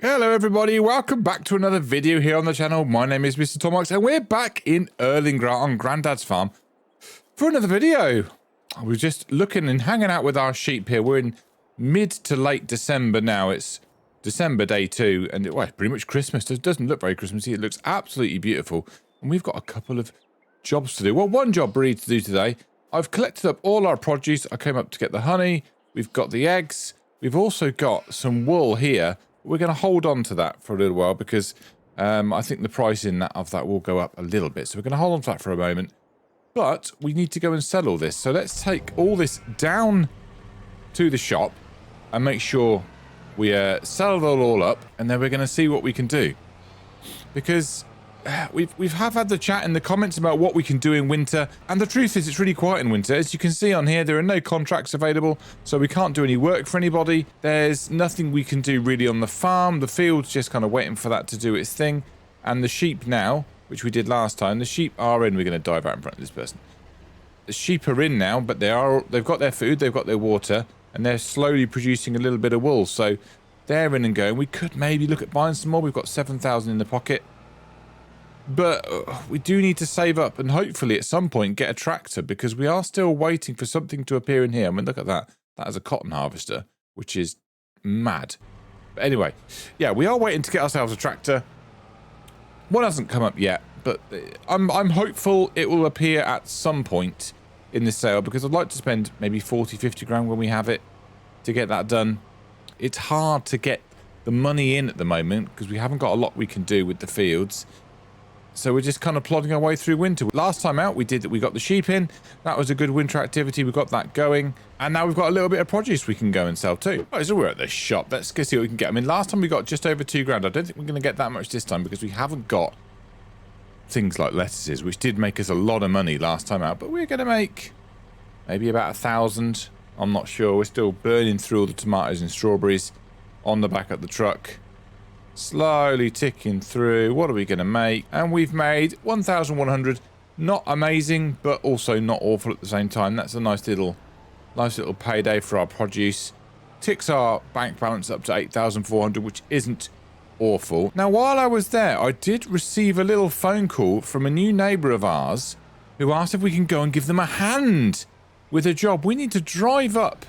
Hello everybody, welcome back to another video here on the channel. My name is MisterTomox and we're back in Erlingra on Grandad's farm for another video. We're just looking and hanging out with our sheep here. We're in mid to late December now. It's December day 2 and it's pretty much Christmas. It doesn't look very Christmassy. It looks absolutely beautiful. And we've got a couple of jobs to do. Well, one job we need to do today. I've collected up all our produce. I came up to get the honey. We've got the eggs. We've also got some wool here. We're going to hold on to that for a little while because I think the price of that will go up a little bit. So we're going to hold on to that for a moment. But we need to go and sell all this. So let's take all this down to the shop and make sure we sell it all up. And then we're going to see what we can do. Because we've had the chat in the comments about what we can do in winter. And the truth is it's really quiet in winter. As you can see on here, there are no contracts available. So we can't do any work for anybody. There's nothing we can do really on the farm. The field's just kind of waiting for that to do its thing. And the sheep now, which we did last time, the sheep are in. We're going to dive out in front of this person. The sheep are in now, but they've got their food, they've got their water, and they're slowly producing a little bit of wool. So they're in and going. We could maybe look at buying some more. We've got 7,000 in the pocket. But we do need to save up and hopefully at some point get a tractor because we are still waiting for something to appear in here. I mean, look at that. That is a cotton harvester, which is mad. But anyway, yeah, we are waiting to get ourselves a tractor. One hasn't come up yet, but I'm hopeful it will appear at some point in this sale because I'd like to spend maybe 40, 50 grand when we have it to get that done. It's hard to get the money in at the moment because we haven't got a lot we can do with the fields. So we're just kind of plodding our way through winter. Last time out, we got the sheep in. That was a good winter activity. We got that going. And now we've got a little bit of produce we can go and sell too. Right, so we're at the shop. Let's go see what we can get. I mean, last time we got just over 2 grand. I don't think we're going to get that much this time because we haven't got things like lettuces, which did make us a lot of money last time out. But we're going to make maybe about 1,000. I'm not sure. We're still burning through all the tomatoes and strawberries on the back of the truck. Slowly ticking through. What are we going to make? And we've made 1,100. Not amazing, but also not awful at the same time. That's a nice little payday for our produce. Ticks our bank balance up to 8,400, which isn't awful. Now, while I was there, I did receive a little phone call from a new neighbour of ours who asked if we can go and give them a hand with a job. We need to drive up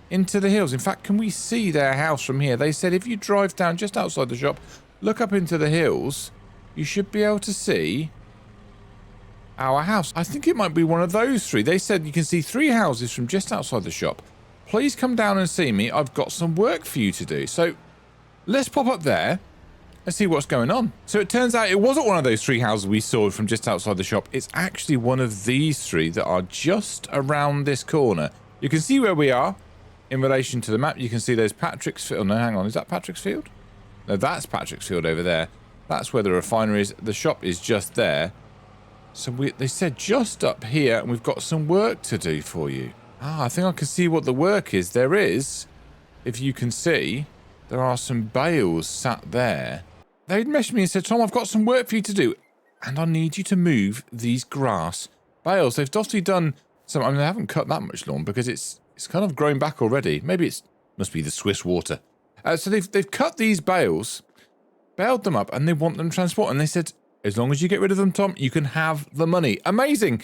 into the hills. In fact, can we see their house from here? They said if you drive down just outside the shop, look up into the hills, you should be able to see our house. I think it might be one of those 3. They said you can see 3 houses from just outside the shop. Please come down and see me. I've got some work for you to do. So let's pop up there and see what's going on. So it turns out it wasn't one of those 3 houses we saw from just outside the shop. It's actually one of these 3 that are just around this corner. You can see where we are. In relation to the map, you can see there's Patrick's Field. No, hang on. Is that Patrick's Field? No, that's Patrick's Field over there. That's where the refinery is. The shop is just there. So they said just up here, and we've got some work to do for you. Ah, I think I can see what the work is. There is, if you can see, there are some bales sat there. They'd messaged me and said, Tom, I've got some work for you to do, and I need you to move these grass bales. They've obviously done some. I mean, they haven't cut that much lawn because it's kind of grown back already. Maybe must be the Swiss water. So they've cut these bales, baled them up, and they want them transported. And they said, as long as you get rid of them, Tom, you can have the money. Amazing.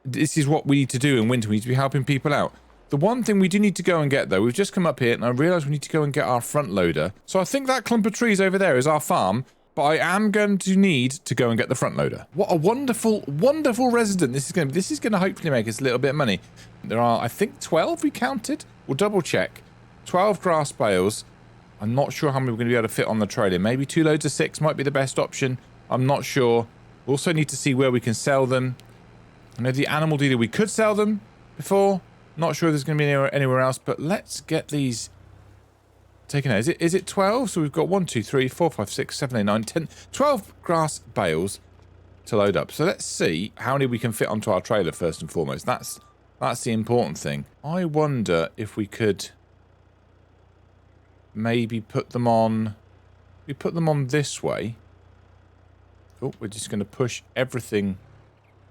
This is what we need to do in winter. We need to be helping people out. The one thing we do need to go and get, though, we've just come up here, and I realise we need to go and get our front loader. So I think that clump of trees over there is our farm, but I am going to need to go and get the front loader. What a wonderful, wonderful resident this is going to be. This is going to hopefully make us a little bit of money. There are, I think, 12 we counted. We'll double check. 12 grass bales. I'm not sure how many we're going to be able to fit on the trailer. Maybe 2 loads of 6 might be the best option. I'm not sure. We also need to see where we can sell them. I know the animal dealer, we could sell them before. Not sure there's going to be anywhere else, but let's get these taken out. Is it 12? So we've got 1, 2, 3, 4, 5, 6, 7, 8, 9, 10, 12 grass bales to load up. So let's see how many we can fit onto our trailer first and foremost. That's the important thing. I wonder if we could maybe put them on. We put them on this way. Oh, we're just going to push everything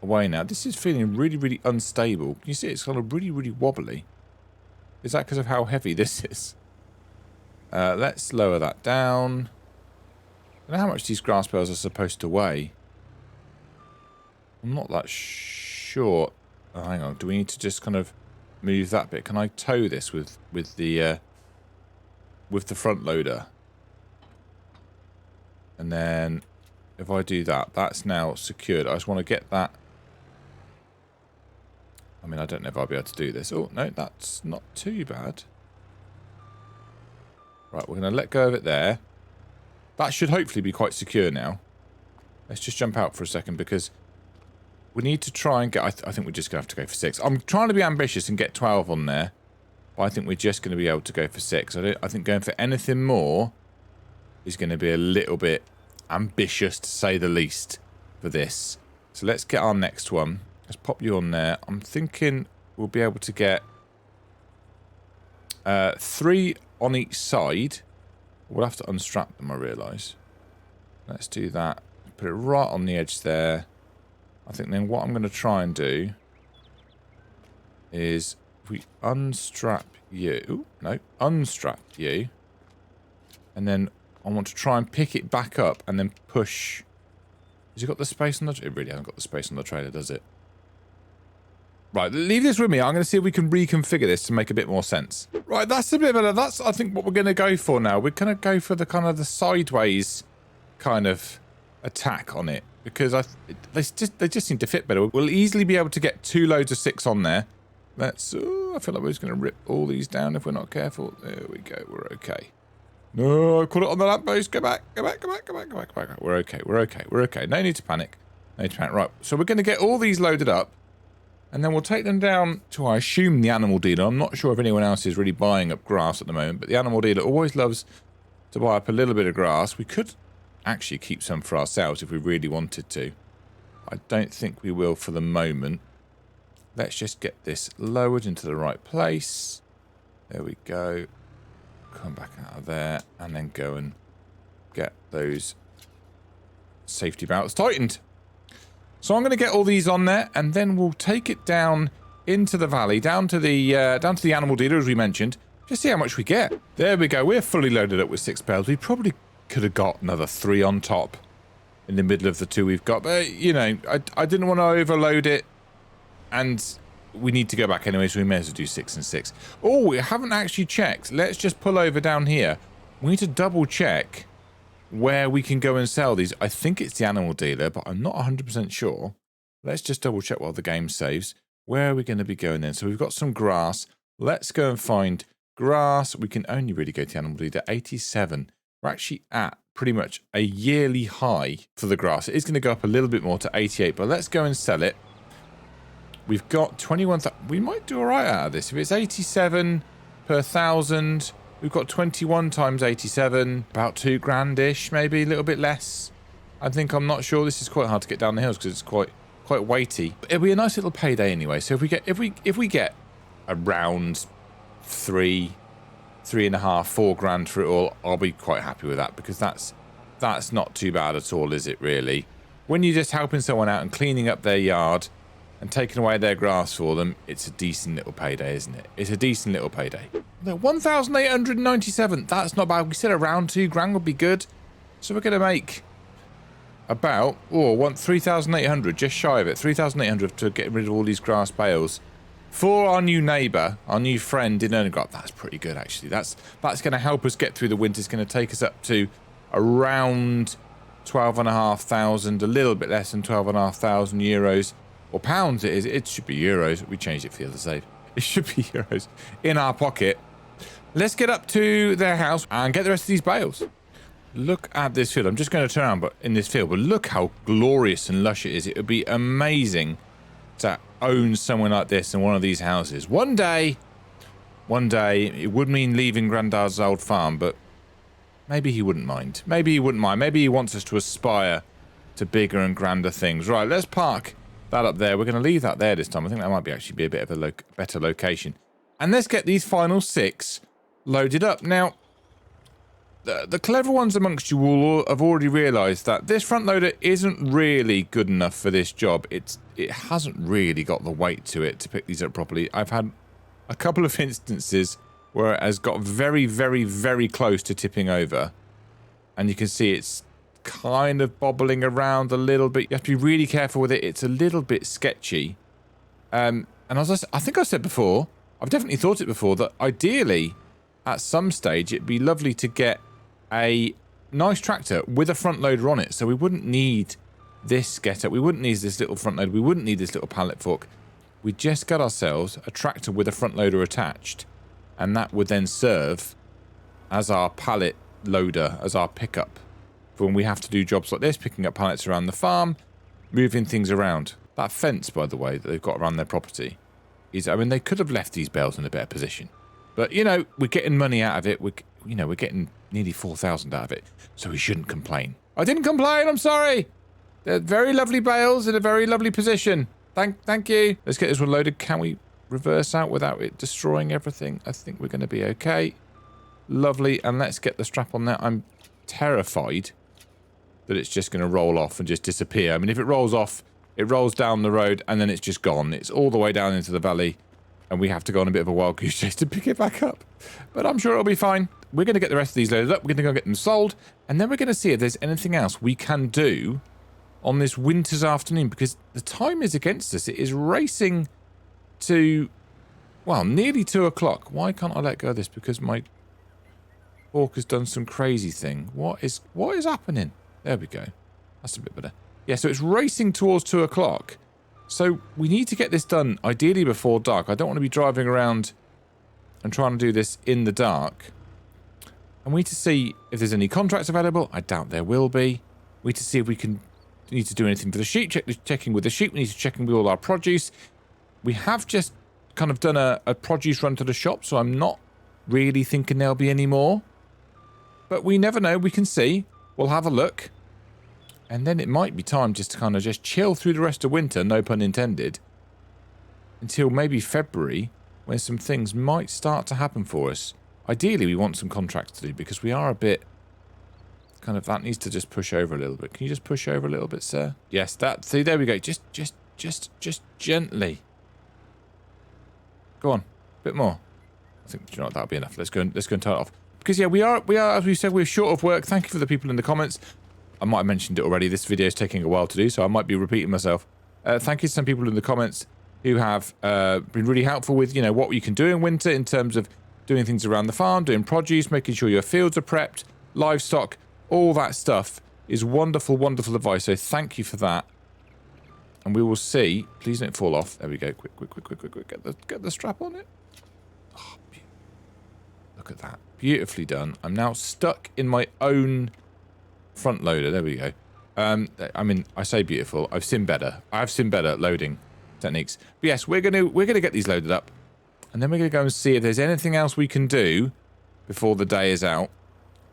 away now. This is feeling really, really unstable. Can you see it's kind of really, really wobbly? Is that because of how heavy this is? Let's lower that down. I don't know how much these grass bales are supposed to weigh. I'm not that sure. Oh, hang on. Do we need to just kind of move that bit? Can I tow this with the front loader? And then if I do that, that's now secured. I just want to get that. I mean, I don't know if I'll be able to do this. Oh, no, that's not too bad. Right, we're going to let go of it there. That should hopefully be quite secure now. Let's just jump out for a second because we need to try and get... I think we're just going to have to go for 6. I'm trying to be ambitious and get 12 on there. But I think we're just going to be able to go for 6. I think going for anything more is going to be a little bit ambitious, to say the least, for this. So let's get our next one. Let's pop you on there. I'm thinking we'll be able to get 3 on each side. We'll have to unstrap them, I realise. Let's do that. Put it right on the edge there. I think then what I'm going to try and do is if we unstrap you. Ooh, no, unstrap you. And then I want to try and pick it back up and then push. Has it got the space on the... It really hasn't got the space on the trailer, does it? Right, leave this with me. I'm going to see if we can reconfigure this to make a bit more sense. Right, that's a bit better. That's, I think, what we're going to go for now. We're going to go for the kind of the sideways kind of attack on it. Because they just seem to fit better. We'll easily be able to get 2 loads of 6 on there. Let's... Oh, I feel like we're just going to rip all these down if we're not careful. There we go. We're okay. No, I caught it on the lamppost. Go back. Go back. Go back. Go back. Go back. Go back. We're okay. We're okay. We're okay. No need to panic. No need to panic. Right. So we're going to get all these loaded up. And then we'll take them down to, I assume, the animal dealer. I'm not sure if anyone else is really buying up grass at the moment. But the animal dealer always loves to buy up a little bit of grass. We could actually keep some for ourselves if we really wanted to. I don't think we will for the moment. Let's just get this lowered into the right place. There we go. Come back out of there and then go and get those safety belts tightened. So I'm going to get all these on there and then we'll take it down into the valley, down to the animal dealer, as we mentioned, just see how much we get. There we go. We're fully loaded up with 6 bales. We probably could have got another 3 on top in the middle of the 2 we've got. But, you know, I didn't want to overload it and we need to go back anyway, so we may as well do 6 and 6. Oh, we haven't actually checked. Let's just pull over down here. We need to double check where we can go and sell these. I think it's the animal dealer, but I'm not 100% sure. Let's just double check while the game saves. Where are we going to be going then? So we've got some grass. Let's go and find grass. We can only really go to the animal dealer. 87. We're actually at pretty much a yearly high for the grass. It is going to go up a little bit more to 88, but let's go and sell it. We've got 21. We might do all right out of this. If it's 87 per 1,000, we've got 21 times 87, about 2 grand-ish, maybe a little bit less. I think, I'm not sure. This is quite hard to get down the hills because it's quite weighty. But it'll be a nice little payday anyway. So if we get around 3.5, 4 grand for it all, I'll be quite happy with that because that's not too bad at all, is it really? When you're just helping someone out and cleaning up their yard and taking away their grass for them, it's a decent little payday, isn't it? It's a decent little payday. 1,897. That's not bad. We said around 2 grand would be good. So we're going to make about 3,800, just shy of it. 3,800 to get rid of all these grass bales. For our new neighbour, our new friend in Erlengrad. That's pretty good, actually. That's going to help us get through the winter. It's going to take us up to around 12,500, a little bit less than 12,500 euros. Or pounds it is. It should be euros. We changed it for the other side. It should be euros in our pocket. Let's get up to their house and get the rest of these bales. Look at this field. I'm just going to turn around in this field, but look how glorious and lush it is. It would be amazing to own somewhere like this in one of these houses. One day, it would mean leaving Grandad's old farm, but maybe he wouldn't mind. Maybe he wouldn't mind. Maybe he wants us to aspire to bigger and grander things. Right, let's park that up there. We're going to leave that there this time. I think that might actually be a bit of a better location. And let's get these final 6 loaded up. Now, the clever ones amongst you will have already realised that this front loader isn't really good enough for this job. It hasn't really got the weight to it to pick these up properly. I've had a couple of instances where it has got very, very, very close to tipping over. And you can see it's kind of bobbling around a little bit. You have to be really careful with it. It's a little bit sketchy. And as I think I said before, I've definitely thought it before, that ideally, at some stage, it'd be lovely to get a nice tractor with a front loader on it. So we wouldn't need this getup. We wouldn't need this little front loader. We wouldn't need this little pallet fork. We just got ourselves a tractor with a front loader attached. And that would then serve as our pallet loader, as our pickup. For when we have to do jobs like this, picking up pallets around the farm, moving things around. That fence, by the way, that they've got around their property is, I mean, they could have left these bales in a better position. But, you know, we're getting money out of it. We're getting nearly 4,000 out of it. So we shouldn't complain. I didn't complain, I'm sorry. They're very lovely bales in a very lovely position. Thank you. Let's get this one loaded. Can we reverse out without it destroying everything? I think we're going to be okay. Lovely. And let's get the strap on there. I'm terrified that it's just going to roll off and just disappear. I mean, if it rolls off, it rolls down the road and then it's just gone. It's all the way down into the valley and we have to go on a bit of a wild goose chase to pick it back up. But I'm sure it'll be fine. We're going to get the rest of these loaded up. We're going to go get them sold. And then we're going to see if there's anything else we can do on this winter's afternoon, because the time is against us. It is racing to, well, nearly 2 o'clock. Why can't I let go of this? Because my fork has done some crazy thing. What is happening? There we go. That's a bit better. Yeah, so it's racing towards 2 o'clock. So we need to get this done, ideally before dark. I don't want to be driving around and trying to do this in the dark. And we need to see if there's any contracts available. I doubt there will be. We need to see if we need to do anything for the sheep. Checking with the sheep. We need to check in with all our produce. We have just kind of done a produce run to the shop, so I'm not really thinking there'll be any more. But we never know. We can see. We'll have a look. And then it might be time just to kind of just chill through the rest of winter, no pun intended, until maybe February, when some things might start to happen for us. Ideally, we want some contracts to do, because we are a bit kind of, that needs to just push over a little bit. Can you just push over a little bit, sir? Yes, see, there we go. Just gently. Go on, a bit more. I think, do you know what, that'll be enough. Let's go and turn it off. Because yeah, we are, as we said, we're short of work. Thank you for the people in the comments. I might have mentioned it already. This video is taking a while to do, so I might be repeating myself. Thank you to some people in the comments who have been really helpful with, you know, what you can do in winter in terms of doing things around the farm, doing produce, making sure your fields are prepped, livestock, all that stuff is wonderful, wonderful advice. So thank you for that. And we will see. Please don't fall off. There we go. Quick. Get the strap on it. Oh, look at that. Beautifully done. I'm now stuck in my own front loader. There we go. I mean, I say beautiful. I've seen better. I've seen better loading techniques. But yes, we're gonna get these loaded up, and then we're gonna go and see if there's anything else we can do before the day is out.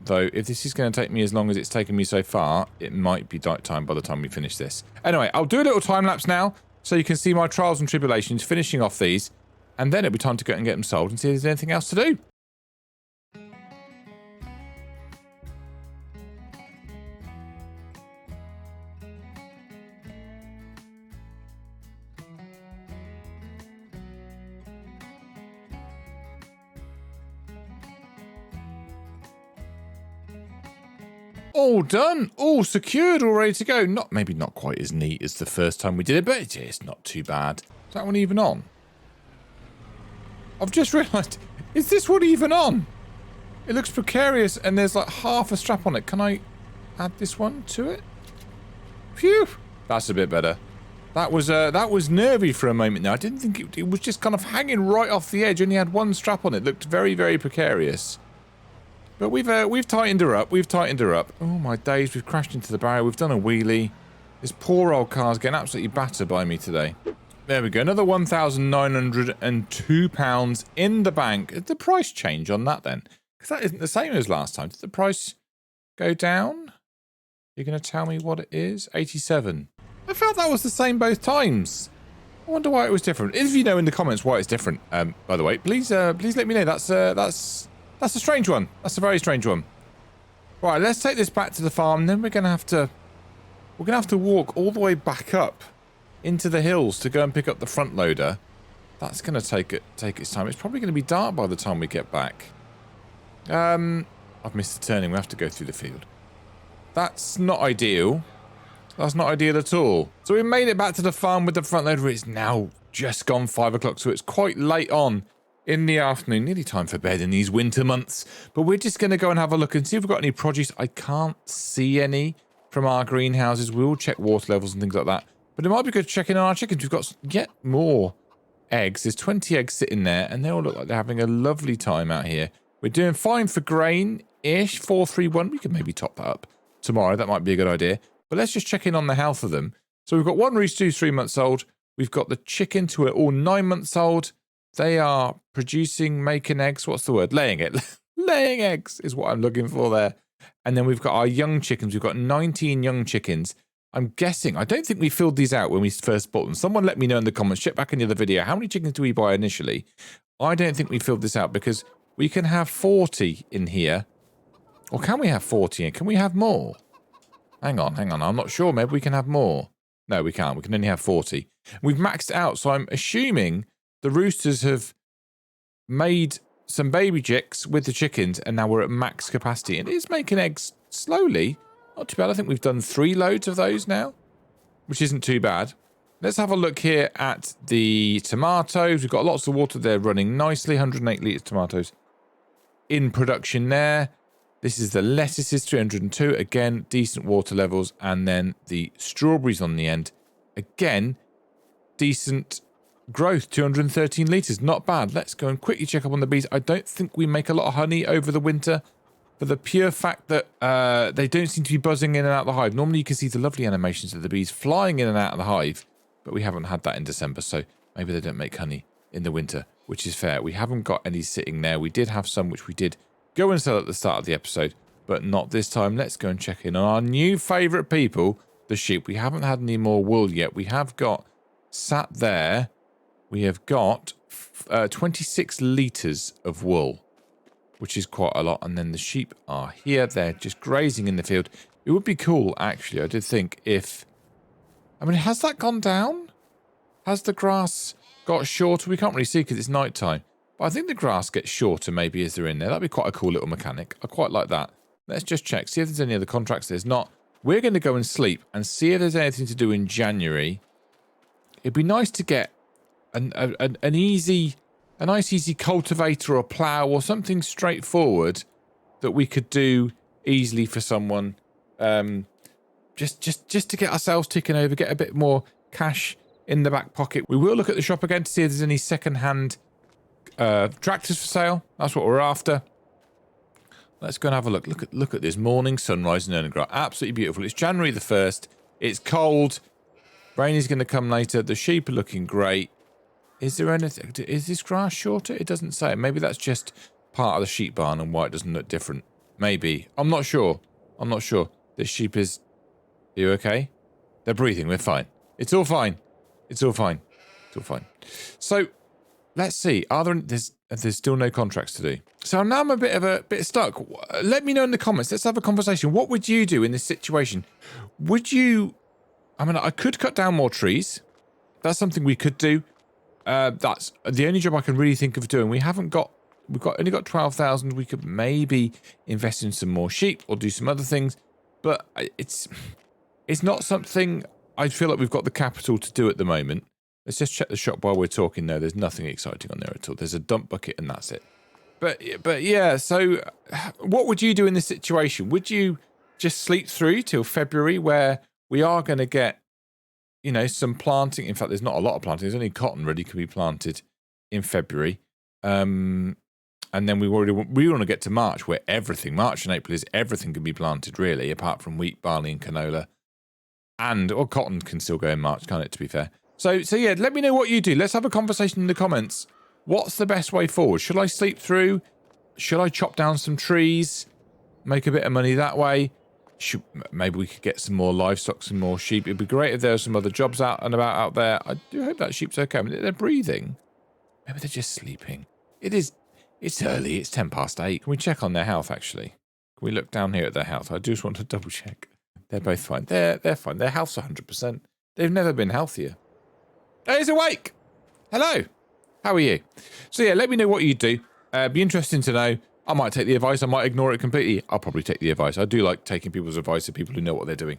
Though, if this is going to take me as long as it's taken me so far, it might be night time by the time we finish this. Anyway, I'll do a little time lapse now, so you can see my trials and tribulations finishing off these, and then it'll be time to go and get them sold and see if there's anything else to do. All done, all secured, all ready to go. Maybe not quite as neat as the first time we did it, but it's not too bad. Is that one even on? I've just realised, is this one even on? It looks precarious and there's like half a strap on it. Can I add this one to it? Phew, that's a bit better. That was nervy for a moment now. I didn't think it was just kind of hanging right off the edge. Only had one strap on it. Looked very, very precarious. But we've tightened her up. We've tightened her up. Oh my days! We've crashed into the barrier. We've done a wheelie. This poor old car's getting absolutely battered by me today. There we go. Another £1,902 in the bank. Did the price change on that then? Because that isn't the same as last time. Did the price go down? You're going to tell me what it is? 87. I felt that was the same both times. I wonder why it was different. If you know in the comments why it's different, by the way, please let me know. That's a strange one. That's a very strange one. Right, let's take this back to the farm. Then we're gonna have to walk all the way back up into the hills to go and pick up the front loader. That's going to take its time. It's probably going to be dark by the time we get back. I've missed the turning. We have to go through the field. That's not ideal. That's not ideal at all. So we made it back to the farm with the front loader. It's now just gone 5 o'clock, so it's quite late on in the afternoon. Nearly time for bed in these winter months. But we're just going to go and have a look and see if we've got any produce. I can't see any from our greenhouses. We will check water levels and things like that. But it might be good checking on our chickens. We've got yet more eggs. There's 20 eggs sitting there, and they all look like they're having a lovely time out here. We're doing fine for grain-ish, 431. We could maybe top that up tomorrow. That might be a good idea. But let's just check in on the health of them. So we've got one rooster who's 3 months old. We've got the chickens who are all 9 months old. They are producing, making eggs. What's the word? Laying it. Laying eggs is what I'm looking for there. And then we've got our young chickens. We've got 19 young chickens. I'm guessing, I don't think we filled these out when we first bought them. Someone let me know in the comments. Check back in the other video. How many chickens do we buy initially? I don't think we filled this out because we can have 40 in here. Or can we have 40 in? Can we have more? Hang on. I'm not sure. Maybe we can have more. No, we can't. We can only have 40. We've maxed it out, so I'm assuming the roosters have made some baby chicks with the chickens, and now we're at max capacity. And it is making eggs slowly. Not too bad. I think we've done 3 loads of those now, which isn't too bad. Let's have a look here at the tomatoes. We've got lots of water there running nicely. 108 litres tomatoes in production there. This is the lettuces, 302. Again, decent water levels. And then the strawberries on the end. Again, decent growth, 213 litres. Not bad. Let's go and quickly check up on the bees. I don't think we make a lot of honey over the winter for the pure fact that they don't seem to be buzzing in and out of the hive. Normally you can see the lovely animations of the bees flying in and out of the hive, but we haven't had that in December, so maybe they don't make honey in the winter, which is fair. We haven't got any sitting there. We did have some, which we did go and sell at the start of the episode, but not this time. Let's go and check in on our new favourite people, the sheep. We haven't had any more wool yet. We have got, sat there, we have got 26 litres of wool, which is quite a lot. And then the sheep are here. They're just grazing in the field. It would be cool, actually, I did think, if... I mean, has that gone down? Has the grass got shorter? We can't really see because it's night time. But I think the grass gets shorter maybe as they're in there. That'd be quite a cool little mechanic. I quite like that. Let's just check. See if there's any other contracts. There's not. We're going to go and sleep and see if there's anything to do in January. It'd be nice to get a nice easy cultivator or plough or something straightforward that we could do easily for someone. Just to get ourselves ticking over, get a bit more cash in the back pocket. We will look at the shop again to see if there's any second-hand tractors for sale. That's what we're after. Let's go and have a look. Look at this morning sunrise in Erlengracht. Absolutely beautiful. It's January the 1st. It's cold. Rain is going to come later. The sheep are looking great. Is there anything? Is this grass shorter? It doesn't say. Maybe that's just part of the sheep barn and why it doesn't look different. Maybe. I'm not sure. This sheep is... Are you okay? They're breathing. We're fine. It's all fine. It's all fine. So, let's see. There's still no contracts to do. So now I'm a bit stuck. Let me know in the comments. Let's have a conversation. What would you do in this situation? Would you... I mean, I could cut down more trees. That's something we could do. That's the only job I can really think of doing. We've only got 12,000. We could maybe invest in some more sheep or do some other things, but it's not something I feel like we've got the capital to do at the moment. Let's just check the shop while we're talking. No, there's nothing exciting on there at all. There's a dump bucket and that's it. But yeah, so what would you do in this situation? Would you just sleep through till February where we are going to get, you know, some planting? In fact, there's not a lot of planting. There's only cotton really can be planted in February. And then we want to get to March where March and April is everything can be planted really, apart from wheat, barley and canola. Or cotton can still go in March, can't it, to be fair? So yeah, let me know what you do. Let's have a conversation in the comments. What's the best way forward? Should I sleep through? Should I chop down some trees? Make a bit of money that way? Maybe we could get some more livestock, some more sheep. It'd be great if there were some other jobs out and about out there. I do hope that sheep's okay. I mean, they're breathing. Maybe they're just sleeping. It's early. It's 8:10. Can we check on their health, actually? Can we look down here at their health? I just want to double check. They're both fine. They're fine. Their health's 100%. They've never been healthier. Oh, he's awake. Hello. How are you? So yeah, let me know what you do. Be interesting to know. I might take the advice. I might ignore it completely. I'll probably take the advice. I do like taking people's advice of people who know what they're doing.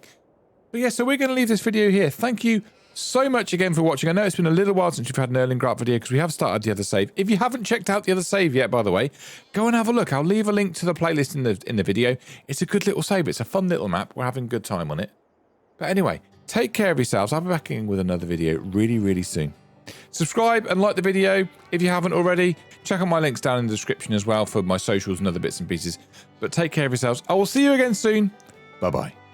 But yeah, so we're going to leave this video here. Thank you so much again for watching. I know it's been a little while since we've had an Erlingrad video because we have started the other save. If you haven't checked out the other save yet, by the way, go and have a look. I'll leave a link to the playlist in the video. It's a good little save. It's a fun little map. We're having a good time on it. But anyway, take care of yourselves. I'll be back in with another video really, really soon. Subscribe and like the video if you haven't already. Check out my links down in the description as well for my socials and other bits and pieces. But take care of yourselves. I will see you again soon. Bye-bye.